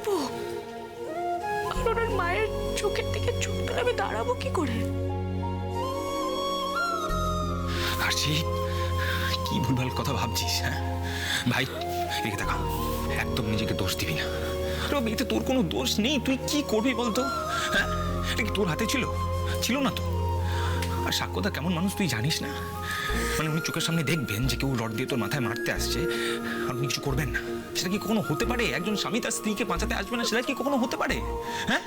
বলবো? আর ওনার মায়ের চোখের দিকে চোখ ফেলে আমি দাঁড়াবো কি করে? আরছি, কি ভুলভাল কথা ভাবছিস? হ্যাঁ ভাই, এদিকে তাকা, একদম নিজেকে দোষ দিবি না। এতে তোর কোনো দোষ নেই, তুই কি করবি বলতো? হ্যাঁ, এটা কি তোর হাতে ছিল? ছিল না তো। আর সাক্ষ্যদা কেমন মানুষ তুই জানিস না? মানে উনি চোখের সামনে দেখবেন যে কেউ রড দিয়ে তোর মাথায় মারতে আসছে, আর উনি কিছু করবেন না। সেটা কি কখনো হতে পারে? একজন স্বামী তার স্ত্রীকে বাঁচাতে আসবে না, সেটা কি কখনো হতে পারে? হ্যাঁ,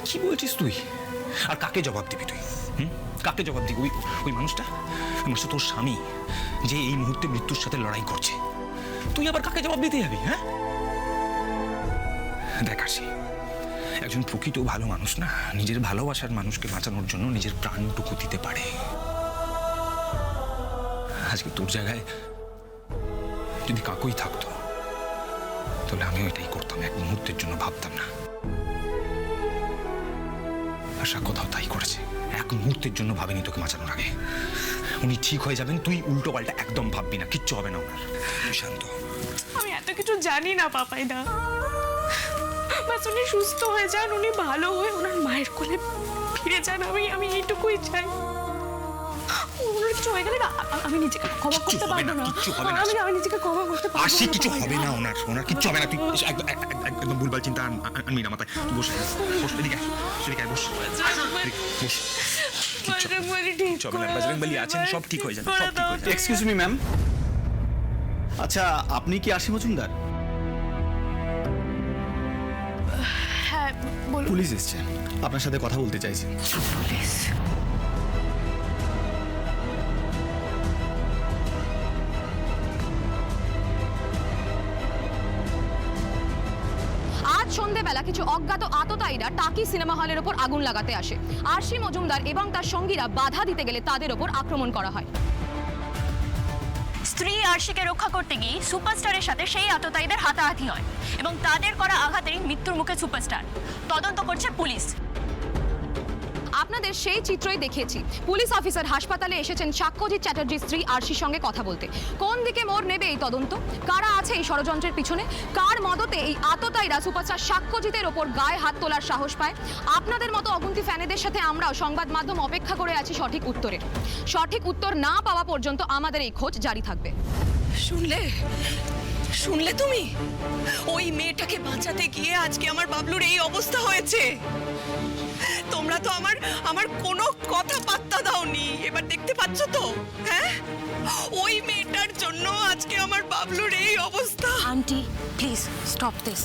কি বলছিস তুই? আর কাকে জবাব দিবি তুই? কাকে জবাব দিবি? ওই মানুষটা তোর স্বামী, যে এই মুহূর্তে মৃত্যুর সাথে লড়াই করছে। তুই আবার কাকে জবাব দিতে যাবি? হ্যাঁ, দেখ আসি, একজন প্রকৃত ভালো মানুষ না নিজের ভালোবাসার মানুষকে বাঁচানোর জন্য নিজের প্রাণটুকু দিতে পারে। আজকে তোর জায়গায় যদি কাকুই থাকতো, তাহলে আমিও এটাই করতাম, এক মুহূর্তের জন্য ভাবতাম না। আশা কোথাও তাই করেছে, এক মুহূর্তের জন্য ভাবেনি তোকে বাঁচানোর আগে। উনি ঠিক হয়ে যাবেন, তুই উল্টো পাল্টা একদম ভাববি না, কিচ্ছু হবে না ওনার। তুই শান্ত। আমি এত কিছু জানি না পাপাইদা, বাস উনি সুস্থ হয়ে যান, উনি ভালো হয়ে ওনার মায়ের কোলে ফিরে যান, আমি এইটুকুই চাই। ওনার কিছু হয়ে গেলে না আমি নিজেকে ক্ষমা করতে পারবো না। আমি নিজেকে ক্ষমা করতে পারবো না। কিছু হবে না ওনার কিচ্ছু হবে না। তুই একদম ভুলভাল চিন্তা আনবি না মাথায়। তুই বস, বস এদিকে, এদিকে বস, বস। বজরংবলী আছেন, সব ঠিক হয়ে যাবে, সব ঠিক হয়ে যাবে। এক্সকিউজ মি ম্যাম, আচ্ছা আপনি কি আরশি মজুমদার? হ্যাঁ বলুন। পুলিশ এসছে, আপনার সাথে কথা বলতে চাইছি। পুলিশ? আজ সন্ধ্যেবেলা কিছু অজ্ঞাত আততায়ীরা টাকি সিনেমা হলের ওপর আগুন লাগাতে আসে। আরশি মজুমদার এবং তার সঙ্গীরা বাধা দিতে গেলে তাদের ওপর আক্রমণ করা হয়। স্ত্রী আরশিকে রক্ষা করতে গিয়ে সুপারস্টারের সাথে সেই আততায়ীদের হাতাহাতি হয় এবং তাদের করা আঘাতেই মৃত্যুর মুখে সুপারস্টার। তদন্ত করছে পুলিশ। আপনাদের সেই চিত্রই দেখিয়েছি। পুলিশ অফিসার হাসপাতালে এসেছেন সাক্ষ্যজিৎ চ্যাটার্জির স্ত্রী আরশির সঙ্গে কথা বলতে। কোন দিকে মোড় নেবে এই তদন্ত? কারা আছে এই ষড়যন্ত্রের পিছনে? কার মদতে এই আততায়ীরা সুপারস্টার সাক্ষ্যজিতের ওপর গায়ে হাত তোলার সাহস পায়? আপনাদের মতো অগুন্তি ফ্যানেদের সাথে আমরাও সংবাদ মাধ্যম অপেক্ষা করে আছি সঠিক উত্তরের। সঠিক উত্তর না পাওয়া পর্যন্ত আমাদের এই খোঁজ জারি থাকবে। শুনলে তুমি? ওই মেয়েটাকে বাঁচাতে গিয়ে আজকে আমার বাবলুর এই অবস্থা হয়েছে। তোমরা তো আমার কোনো কথা পাত্তা দাওনি। এবার দেখতে পাচ্ছ তো? হ্যাঁ, ওই মেয়েটার জন্য আজকে আমার বাবলুর এই অবস্থা। Aunty please stop this.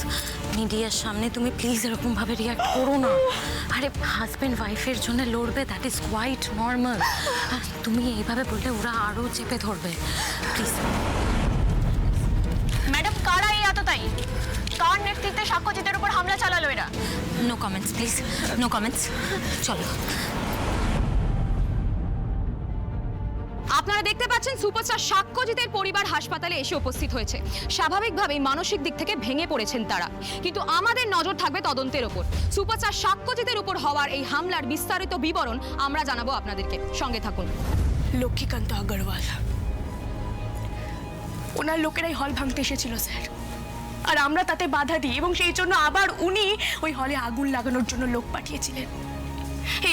মিডিয়ার সামনে তুমি প্লিজ এরকম ভাবে রিয়াক্ট করো না। আরে হাজব্যান্ড ওয়াইফের জন্য লড়বে, দ্যাট ইজ কোয়াইট নর্মাল। তুমি এইভাবে বললে ওরা আরো চেপে ধরবে। প্লিজ ম্যাডাম, কারা এই আততায়ী? কার নেতৃত্বে সাক্ষ্যজিতের উপর হামলা চালালো এরা? No comments please, no comments. চলো। আপনারা দেখতে পাচ্ছেন সুপারস্টার সাক্ষ্যজিতের পরিবার হাসপাতালে এসে উপস্থিত হয়েছে। স্বাভাবিকভাবেই মানসিক দিক থেকে ভেঙে পড়েছেন তারা, কিন্তু আমাদের নজর থাকবে তদন্তের ওপর। সুপারস্টার সাক্ষ্যজিতের উপর হওয়ার এই হামলার বিস্তারিত বিবরণ আমরা জানাবো আপনাদেরকে, সঙ্গে থাকুন। লক্ষ্মীকান্ত আগরওয়াল, ওনার লোকেরাই হল ভাঙতে এসেছিল স্যার, আর আমরা তাতে বাধা দিই এবং সেই জন্য আবার উনি ওই হলে আগুন লাগানোর জন্য লোক পাঠিয়েছিলেন।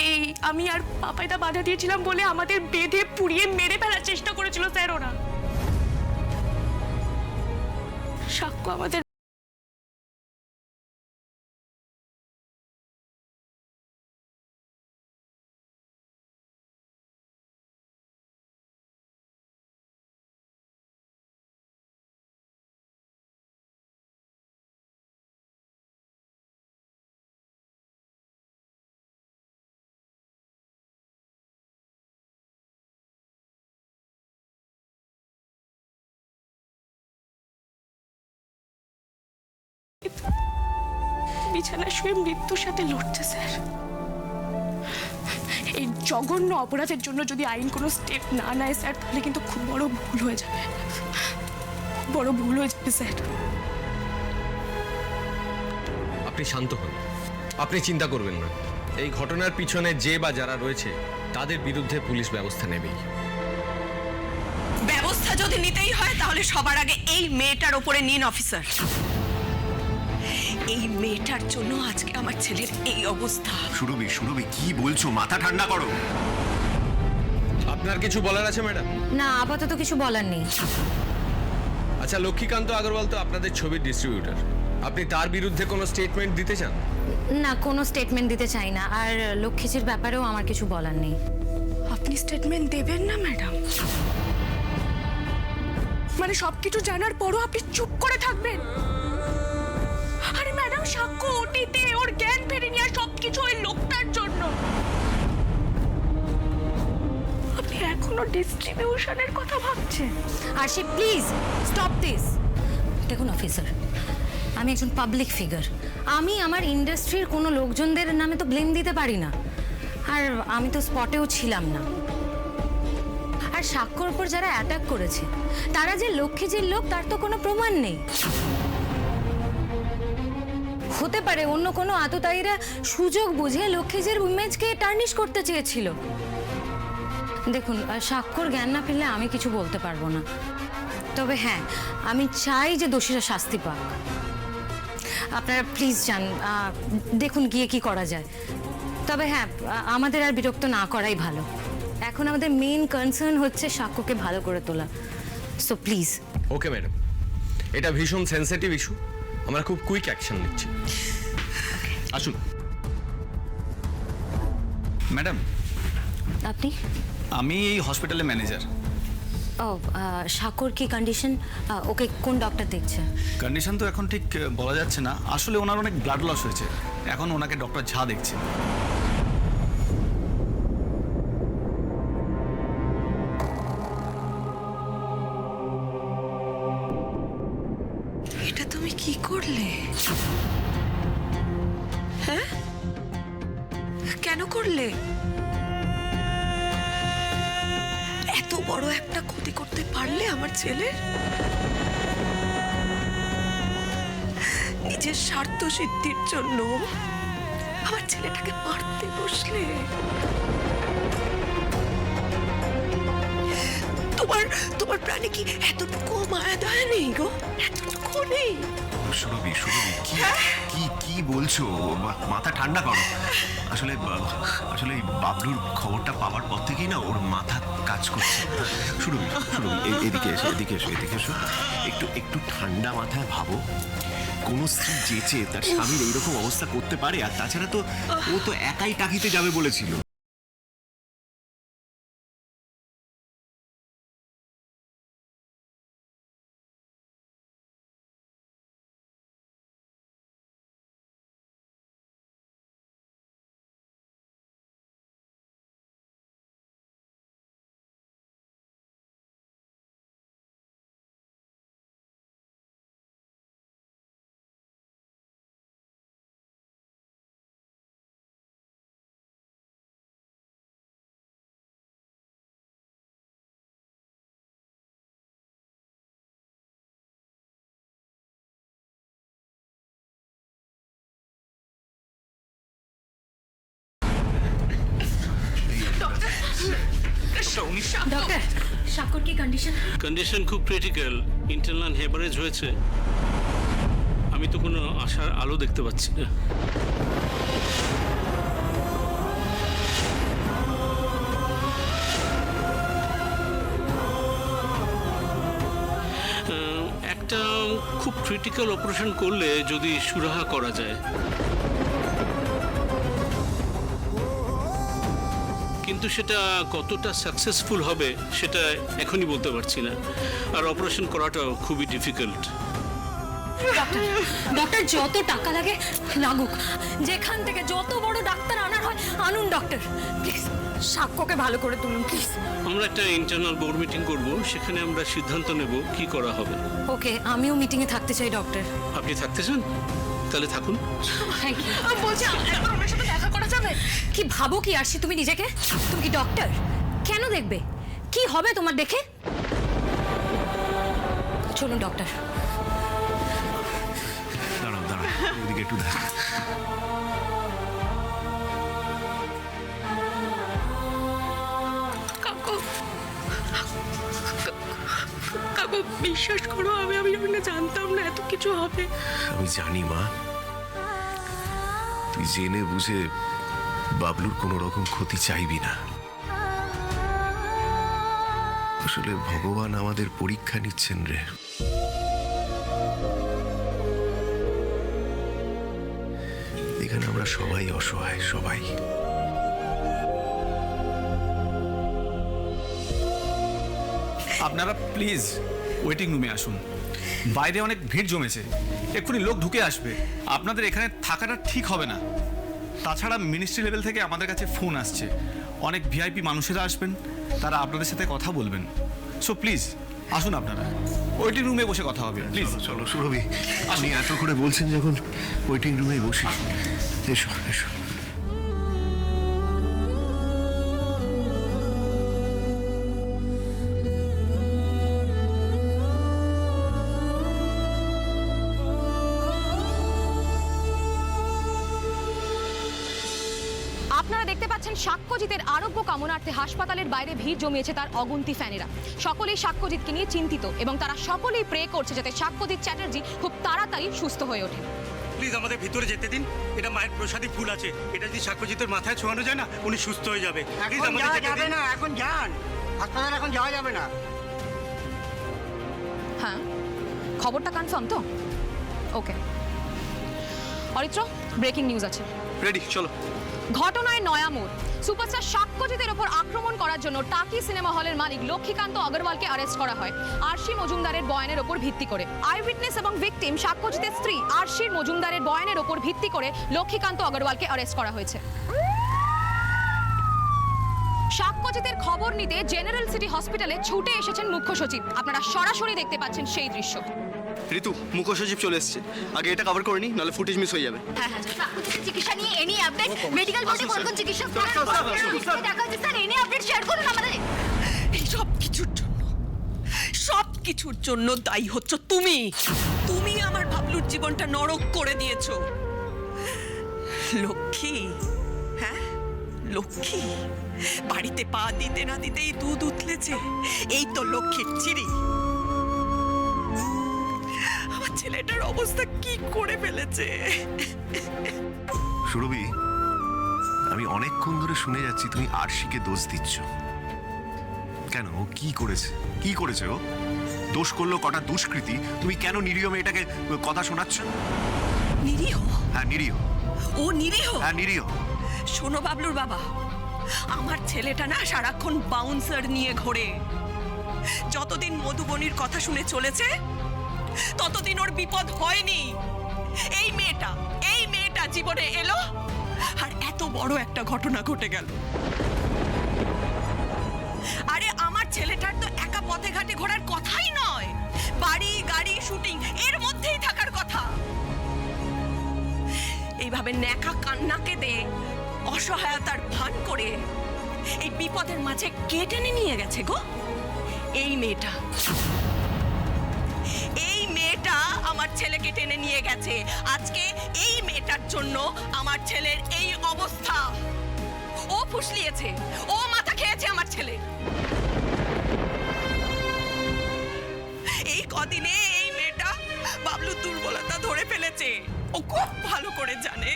এই আমি আর পাপাইদা বাধা দিয়েছিলাম বলে আমাদের বেঁধে পুড়িয়ে মেরে ফেলার চেষ্টা করেছিল স্যার ওরা। সাক্ষ্য আমাদের বিছানায় শুয়ে মৃত্যুর সাথে লড়ছে স্যার। এই জঘন্য অপরাধের জন্য যদি আইন কোনো স্টেপ না নেয় স্যার, তাহলে কিন্তু খুব বড় ভুল হয়ে যাবে, বড় ভুল হয়ে যাবে স্যার। আপনি শান্ত হন, আপনি চিন্তা করবেন না। এই ঘটনার পিছনে যে বা যারা রয়েছে তাদের বিরুদ্ধে পুলিশ ব্যবস্থা নেবেই। ব্যবস্থা যদি নিতেই হয় তাহলে সবার আগে এই মেয়েটার উপরে নিন অফিসার। এই মেয়েটার জন্য আজকে আমার ছেলের এই অবস্থা। সুরভি সুরভি কি বলছো? মাথা ঠান্ডা করো। আপনার কিছু বলার আছে ম্যাডাম? না, আপাতত কিছু বলার নেই। আচ্ছা, লক্ষ্মীকান্ত আগরওয়াল তো আপনাদের ছবির ডিস্ট্রিবিউটর, আপনি তার বিরুদ্ধে কোনো স্টেটমেন্ট দিতে চান? না, কোনো স্টেটমেন্ট দিতে চাই না। আর লক্ষ্মীজির ব্যাপারেও আমার কিছু বলার নেই। আপনি স্টেটমেন্ট দেবেন না ম্যাডাম? মানে সবকিছু জানার পরও আপনি চুপ করে থাকবেন? আরে ম্যাডাম, সাক্ষ্য ওটিতে ওর জ্ঞান ফেরে নিয়ে সবকিছু ওই লোকটার জন্য। আপনি এখনো ডিস্ট্রিবিউশনের কথা ভাবছেন? আরশি, প্লিজ স্টপ দিস। দেখুন অফিসার, আমি একজন পাবলিক ফিগার। আমি আমার ইন্ডাস্ট্রির কোনো লোকজনদের নামে তো ব্লেম দিতে পারি না। আর আমি তো স্পটেও ছিলাম না। আর সাক্ষর উপর যারা অ্যাটাক করেছে তারা যে লক্ষ্মীজির লোক তার তো কোনো প্রমাণ নেই। হতে পারে অন্য কোনো আততায়ীরা সুযোগ বুঝে লক্ষ্মীজির ইমেজকে টার্নিশ করতে চেয়েছিল। দেখুন, স্বাক্ষর জ্ঞান না পেলে আমি কিছু বলতে পারবো না। তবে হ্যাঁ, আমি চাই যে দোষীরা শাস্তি পাক। আপনারা প্লিজ যান, দেখুন গিয়ে কি করা যায়। তবে হ্যাঁ, আমাদের আর বিরক্ত না করাই ভালো। এখন আমাদের মেইন কনসার্ন হচ্ছে সাক্ষ্যকে ভালো করে তোলা। So please. ওকে ম্যাডাম, এটা ভীষণ সেনসিটিভ ইস্যু, আমরা খুব কুইক অ্যাকশন নিচ্ছি। আসুন ম্যাডাম। আপনি? আমি এই হসপিটালের ম্যানেজার। ও, সাক্ষ্যর কি কন্ডিশন? ওকে কোন ডক্টর দেখছে? কন্ডিশন তো এখন ঠিক বলা যাচ্ছে না। আসলে ওনার অনেক ব্লাড লস হয়েছে, এখন ওনাকে ডক্টর ঝা দেখছে। এটা তুমি কি করলে? হ্যাঁ, কেন করলে? এত বড় একটা ক্ষতি করতে পারলে আমার ছেলের? নিজের স্বার্থ সিদ্ধির জন্য আমার ছেলেটাকে মারতে বসলে। তোমার তোমার প্রাণে কি এতটুকু মায়া দয়া নেই গো? এতটুকু নেই? সুরভি সুরভি কি কি কি বলছো? মাথা ঠান্ডা করো। আসলে আসলে এই বাবলুর খবরটা পাওয়ার পর থেকেই না ওর মাথা কাজ করছে। সুরভি সুরভি এদিকে এসো, এদিকে এসো, এদিকে এসো। একটু একটু ঠান্ডা মাথায় ভাবো। কোন স্ত্রী যেচে তার স্বামীর এইরকম অবস্থা করতে পারে? আর তাছাড়া তো ও তো একাই টাকিতে যাবে বলেছিল। ডক্টর, সাক্ষ্যর কি কন্ডিশন? কন্ডিশন খুব ক্রিটিক্যাল, ইন্টারনাল হেমারেজ হয়েছে। আমি তো কোনো আশার আলো দেখতে পাচ্ছি না। একটা খুব ক্রিটিক্যাল অপারেশন করলে যদি সুরাহা করা যায়, কিন্তু সেটা কতটা সাকসেসফুল হবে সেটা এখনই বলতে পারছি না। আর অপারেশন করাটাও খুবই ডিফিকাল্ট। ডক্টর, যত টাকা লাগে লাগুক, যেখান থেকে যত বড় ডাক্তার আনার হয় আনুন ডক্টর। প্লিজ সাক্ষ্যকে ভালো করে তুলুন প্লিজ। আমরা একটা ইন্টারনাল বোর্ড মিটিং করব, সেখানে আমরা সিদ্ধান্ত নেব কি করা হবে। ওকে, আমিও মিটিংয়ে থাকতে চাই ডক্টর। আপনি থাকতে চান? তাহলে থাকুন। Thank you. বলছি একবার ওনার সাথে দেখা করা যাবে? কি ভাবো কি আরশি তুমি নিজেকে? তুমি কি ডক্টর? কেন দেখবে? কি হবে তোমার দেখে? চলুন ডক্টর। দাঁড়াও দাঁড়াও, ওদিকে একটু দেখো। কাকু, কাকু বিশ্বাস করো, আমি জানতাম না এত কিছু হবে। আমি জানি মা, তুই জেনে বুঝে বাবলুর কোনো রকম ক্ষতি চাইবি না। আসলে ভগবান আমাদের পরীক্ষা নিচ্ছেন রে। এখানে আমরা সবাই অসহায়, সবাই। আপনারা প্লিজ ওয়েটিং রুমে আসুন, বাইরে অনেক ভিড় জমেছে, এক্ষুনি লোক ঢুকে আসবে, আপনাদের এখানে থাকাটা ঠিক হবে না। তাছাড়া মিনিস্ট্রি লেভেল থেকে আমাদের কাছে ফোন আসছে, অনেক ভিআইপি মানুষেরা আসবেন, তারা আপনাদের সাথে কথা বলবেন। সো প্লিজ আসুন, আপনারা ওয়েটিং রুমে বসে কথা হবে, প্লিজ। চলো সুরভি, আপনি এত করে বলছেন যখন ওয়েটিং রুমে বসি। এসো এসো। আপনারা দেখতে পাচ্ছেন সাক্ষ্যজিতের আরোগ্য কামনার্থে হাসপাতালের বাইরে ভিড় জমিয়েছে তার অগুন্তি ফ্যানেরা। সকলেই সাক্ষ্যজিৎকে নিয়ে চিন্তিত এবং তারা সকলেই প্রে করছে যাতে সাক্ষ্যজিৎ চ্যাটার্জি খুব তাড়াতাড়ি সুস্থ হয়ে ওঠে। প্লিজ আমাদের ভিতরে যেতে দিন, এটা মায়ের প্রসাদী ফুল আছে, এটা যদি সাক্ষ্যজিতের মাথায় ছোঁয়ানো যায় না উনি সুস্থ হয়ে যাবে। Please, আমাদের যেতে দিন। না, এখন যান হাসপাতালে, এখন যাওয়া যাবে না। হ্যাঁ, খবরটা কনফার্ম তো? ওকে অরিত্র, ব্রেকিং নিউজ আছে। রেডি, চলো। ঘটনায় নয়া মোড়। সুপারস্টার সাক্ষ্যজিতের ওপর আক্রমণ করার জন্য টাকি সিনেমা হলের মালিক লক্ষ্মীকান্ত অগ্রওয়ালকে অ্যারেস্ট করা হয় আরশি মজুমদারের বয়ানের ওপর ভিত্তি করে। আই উইটনেস এবং ভিকটিম সাক্ষ্যজিতের স্ত্রী আরশির মজুমদারের বয়ানের ওপর ভিত্তি করে লক্ষ্মীকান্ত অগ্রওয়ালকে অ্যারেস্ট করা হয়েছে। সাক্ষ্যজিতের খবর নিতে জেনারেল সিটি হসপিটালে ছুটে এসেছেন মুখ্য সচিব। আপনারা সরাসরি দেখতে পাচ্ছেন সেই দৃশ্য। ঋতু, মুখ্য সচিব চলে এসেছে, আগে এটা কভার করে নি, নাহলে ফুটেজ মিস হয়ে যাবে। চিকিৎসা নিয়ে এনি আপডেট, মেডিকেল বোর্ডে কোন কোন চিকিৎসক দেখা হচ্ছে স্যার, এনি আপডেট শেয়ার করুন আমাদের। এই সব কিছুর জন্য দায়ী হচ্ছ তুমি। তুমি আমার বাবলুর জীবনটা নরক করে দিয়েছো। লক্ষ্মী, হ্যাঁ লক্ষ্মী, বাড়িতে পা দিতে না দিতেই দুধ উতলেছে। এই তো লক্ষ্মীর চিড়ি। আমার ছেলেটার অবস্থা কি করে ফেলেছে। সুরভি, আমি অনেকক্ষণ ধরে শুনে যাচ্ছি তুমি আরশিকে দোষ দিচ্ছ। কেন? ও কি করেছে? কি করেছে ও? দোষ করলো কটা দুষ্কৃতী, তুমি কেন নিরীহ মেয়েটাকে কথা শোনাচ্ছ? নিরীহ? হ্যাঁ নিরীহ। ও নিরীহ? হ্যাঁ নিরীহ। শোনো বাবলুর বাবা, আমার ছেলেটা না সারাক্ষণ বাউন্সার নিয়ে ঘোরে। যতদিন মধুবনীর কথা শুনে চলেছে ততদিন ওর বিপদ হয়নি। এই মেয়েটা জীবনে এলো আর এত বড় একটা ঘটনা ঘটে গেল। আরে আমার ছেলেটার তো একা পথে ঘাটে ঘোরার কথাই নয়, বাড়ি গাড়ি শুটিং এর মধ্যেই থাকার কথা। এইভাবে ন্যাকা কান্না কেঁদে অসহায়তার ভান করে এই বিপদের মাঝে কে টেনে নিয়ে গেছে গো? এই মেয়েটা আমার ছেলেকে টেনে নিয়ে গেছে। আজকে এই মেয়েটার জন্য আমার ছেলের এই অবস্থা। ও ফুসলিয়েছে, ও মাথা খেয়েছে আমার ছেলে। এই কদিনে এই মেয়েটা বাবলুর দুর্বলতা ধরে ফেলেছে। ও খুব ভালো করে জানে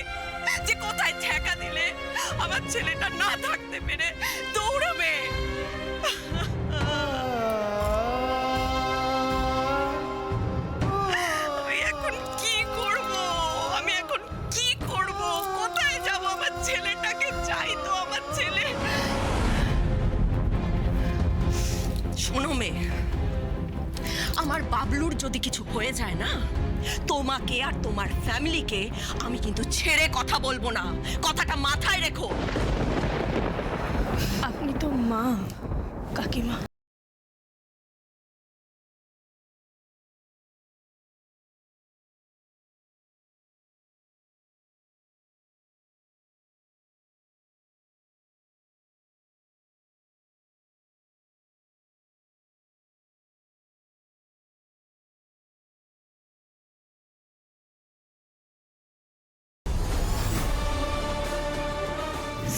যে কোথায় ঠেকা দিলে আমার ছেলেটা না থাকতে পেরে দৌড়াবে। আমি এখন কি করব? কোথায় যাব? আমার ছেলেটাকে চাই তো, আমার ছেলে। শোনো মেয়ে, আমার বাবলুর যদি কিছু হয়ে যায় না, তোমাকে আর তোমার ফ্যামিলিকে আমি কিন্তু ছেড়ে কথা বলবো না। কথাটা মাথায় রেখো। আপনি তো মা, কাকিমা।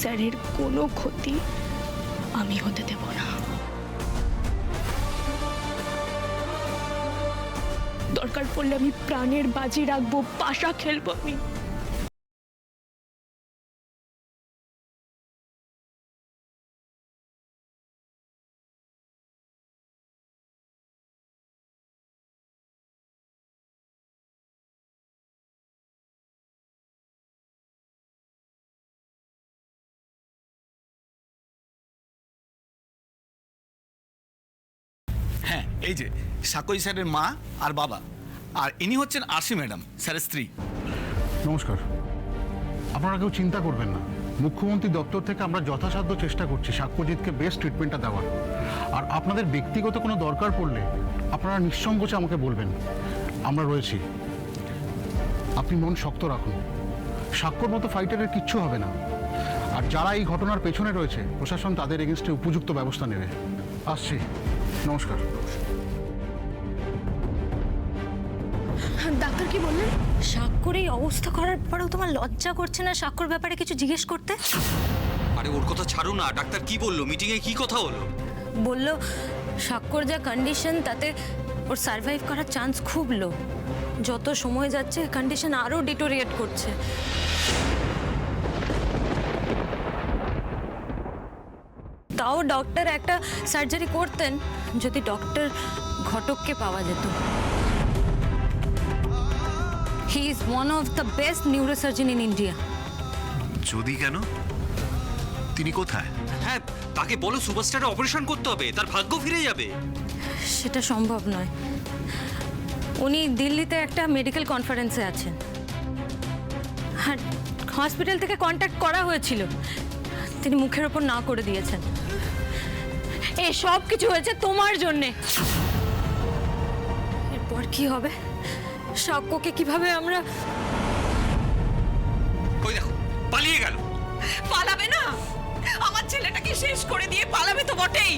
স্যারের কোনো ক্ষতি আমি হতে দেব না। দরকার পড়লে আমি প্রাণের বাজি রাখবো, পাশা খেলবো আমি। হ্যাঁ, এই যে সাকোই স্যারের মা আর বাবা, আর ইনি হচ্ছেন আরশি ম্যাডাম, স্যারের স্ত্রী। নমস্কার। আপনারা কেউ চিন্তা করবেন না, মুখ্যমন্ত্রী দপ্তর থেকে আমরা যথাসাধ্য চেষ্টা করছি সাক্ষ্যজিৎকে বেস্ট ট্রিটমেন্টটা দেওয়ার। আর আপনাদের ব্যক্তিগত কোনো দরকার পড়লে আপনারা নিঃসংকোচে আমাকে বলবেন, আমরা রয়েছি। আপনি মন শক্ত রাখুন, সাক্ষ্যর মতো ফাইটারের কিচ্ছু হবে না। আর যারা এই ঘটনার পেছনে রয়েছে প্রশাসন তাদের এগেনস্টে উপযুক্ত ব্যবস্থা নেবে। আসছি, নমস্কার। ডাক্তার কি বললেন? স্বাক্ষর এই অবস্থা করার পরেও তোমার লজ্জা করছে না স্বাক্ষর ব্যাপারে কিছু জিজ্ঞেস করতে? আরে ওর কথা ছাড়ো না, ডাক্তার কি বললো, মিটিংয়ে কি কথা হলো? বললো স্বাক্ষর যা কন্ডিশন তাতে ওর সার্ভাইভ করার চান্স খুব লো। যত সময় যাচ্ছে কন্ডিশন আরও ডিটোরিয়েট করছে। তাও ডক্টর একটা সার্জারি করতেন যদি ডক্টর ঘটককে পাওয়া যেত। He is one of the best neurosurgeon in India. যদি কেন? তিনি কোথায়? হ্যাঁ, তাকে বলো সুপারস্টারে অপারেশন করতে হবে, তার ভাগ্য ফিরে যাবে। সেটা সম্ভব নয়। উনি দিল্লিতে একটা মেডিকেল কনফারেন্সে আছেন, আর হসপিটাল থেকে কন্ট্যাক্ট করা হয়েছিল, তিনি মুখের ওপর না করে দিয়েছেন। এই সব কিছু হয়েছে তোমার জন্যে। এরপর কি হবে? সাক্ষ্যকে কিভাবে আমরা... কই দেখো, পালিয়ে গেল। পালাবে না? আমার ছেলেটাকে শেষ করে দিয়ে পালাবে তো বটেই।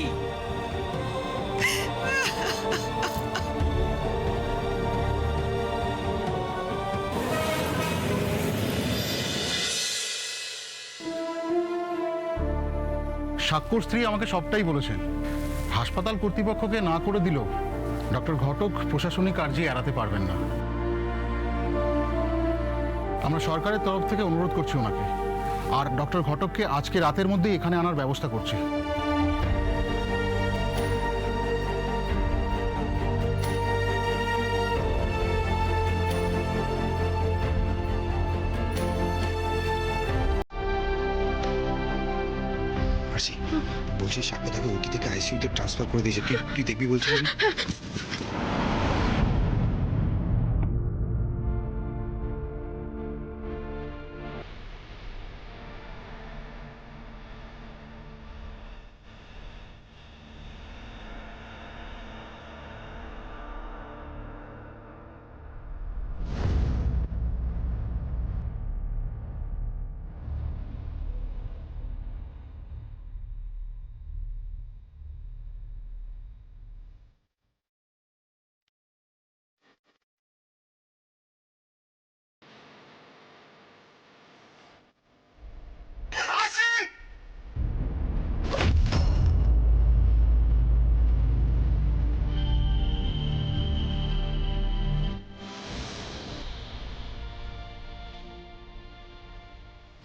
সাক্ষ্যর স্ত্রী আমাকে সবটাই বলেছেন। হাসপাতাল কর্তৃপক্ষকে না করে দিল ডক্টর ঘটক প্রশাসনিক কার্যে এড়াতে পারবেন না। আমরা সরকারের তরফ থেকে অনুরোধ করছি ওনাকে, আর ডক্টর ঘটককে আজকে রাতের মধ্যেই এখানে আনার ব্যবস্থা করছি। বলছি সাক্ষ্যটাকে ওটি থেকে আইসিইউতে ট্রান্সফার করে দিয়েছে, তুই দেখবি বলছিস?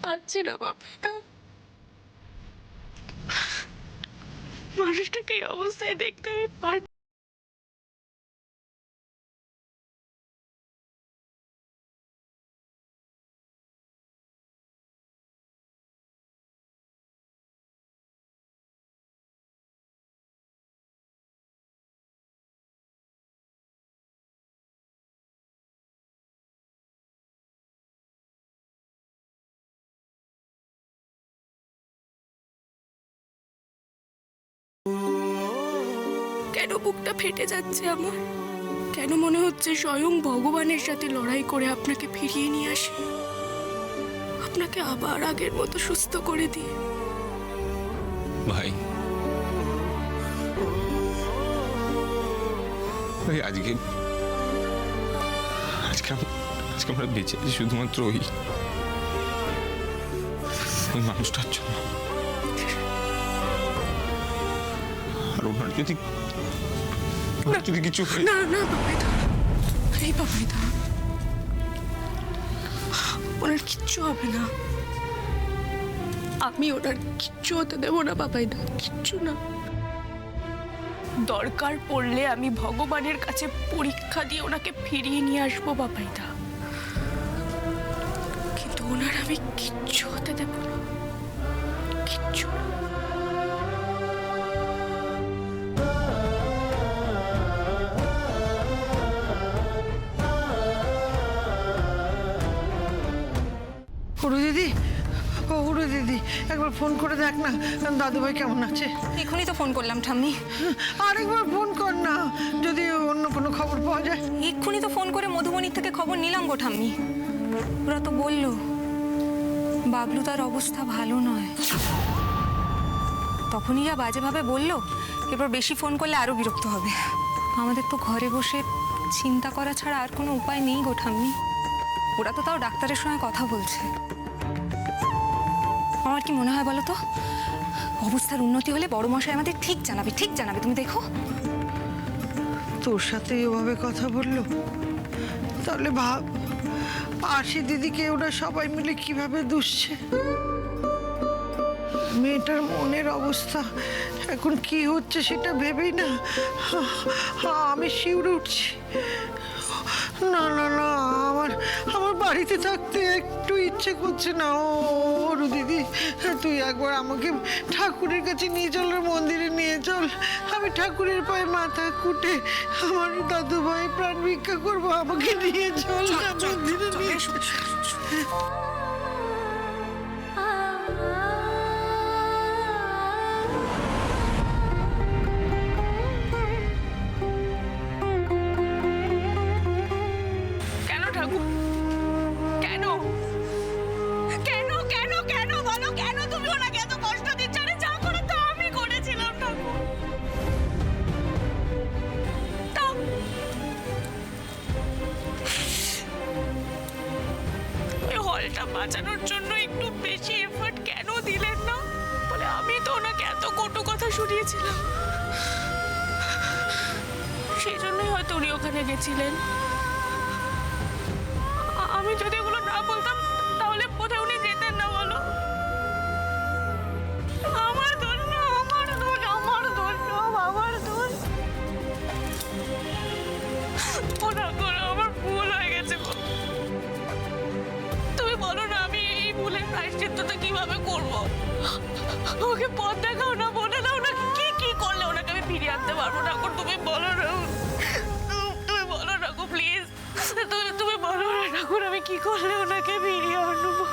পাচ্ছি না বাবা, মানুষটাকে এই অবস্থায় দেখতে আমি পারছি। কেন বুকটা ফেটে যাচ্ছে আমার? কেন মনে হচ্ছে স্বয়ং ভগবানের সাথে লড়াই করে আপনাকে ফিরিয়ে নিয়ে আসি, আপনাকে আবার আগের মতো সুস্থ করে দিই। ভাই, ভাই আজকে আমরা বেঁচে আছি শুধুমাত্র ওই মানুষটার জন্য। আর ওনার যদি কিছু না না বাবাইদা, এই বাবাইদা, ওনার কিচ্ছু হবে না। আমি ওনার কিচ্ছু হতে দেবো না বাবাইদা, কিচ্ছু না। দরকার পড়লে আমি ভগবানের কাছে পরীক্ষা দিয়ে ওনাকে ফিরিয়ে নিয়ে আসবো বাবাইদা, কিন্তু ওনার আমি কিচ্ছু হতে দেবো না, কিচ্ছু না। দিদি একবার ফোন করে দেখ না দাদুভাই কেমন আছে। এখনই তো ফোন করলাম ঠাম্মি। আরেকবার ফোন কর না যদি অন্য কোনো খবর পাওয়া যায়। এক্ষুনি তো ফোন করে মধুবনির থেকে খবর নিলাম গো ঠাম্মি। ওরা তো বললো বাবলু তার অবস্থা ভালো নয়। তখনই যা বাজেভাবে বললো, এরপর বেশি ফোন করলে আরো বিরক্ত হবে। আমাদের তো ঘরে বসে চিন্তা করা ছাড়া আর কোনো উপায় নেই গো ঠাম্মি। ওরা তো তাও ডাক্তারের সঙ্গে কথা বলছে। আমার কি মনে হয় বলো তো, অবস্থার উন্নতি হলে বড় মশাই আমাদের ঠিক জানাবে তুমি দেখো। তোর সাথে ওভাবে কথা বললো, তাহলে ভাব আশি দিদিকে ওরা সবাই মিলে কিভাবে দুষছে। মেয়েটার মনের অবস্থা এখন কি হচ্ছে সেটা ভেবেই না আমি শিউরে উঠছি। না না না, আমার বাড়িতে থাকতে একটু ইচ্ছে করছে না। ও দিদি, তুই একবার আমাকে ঠাকুরের কাছে নিয়ে চল, মন্দিরে নিয়ে চল। আমি ঠাকুরের পায়ে মাথা কুটে আমার দাদু ভাই প্রাণ ভিক্ষা করবো, আমাকে নিয়ে চল মন্দিরে নিয়ে। কেন ঠাকুর, কেন কেন কেন কেন বলো, কেন তুমি ওনাকে এত কষ্ট দিচ্ছ? আরে যা করে তো আমি করেছিলাম ঠাকুর। তাও এই হলটা বাঁচানোর জন্য একটু বেশি এফর্ট কেন দিলেন না? বলে আমি তো ওনাকে এত কটু কথা শুনিয়েছিলাম, সেই জন্যই হয়তো উনি ওখানে গেছিলেন। আমি যদি ওগুলো না বলতাম তাহলে বোধহয় উনি যেতেন না। বলো, আমার দোষ না, আমার দোষ, আমার দোষ, সব আমার দোষ। ওরা করে আমার ভুল হয়ে গেছে। তুমি বলো না আমি এই ভুলের প্রায়শ্চিত্তটা কিভাবে করব? ওকে পথ দেখাও না, বলে দাও না কি কি করলে ওনাকে আমি ফিরিয়ে আনতে পারবো। ঠাকুর তুমি বলো না, তুমি বলো না গো প্লিজ, তুমি বলো না ঠাকুর আমি কি করলে ওনাকে ফিরিয়ে আনবো।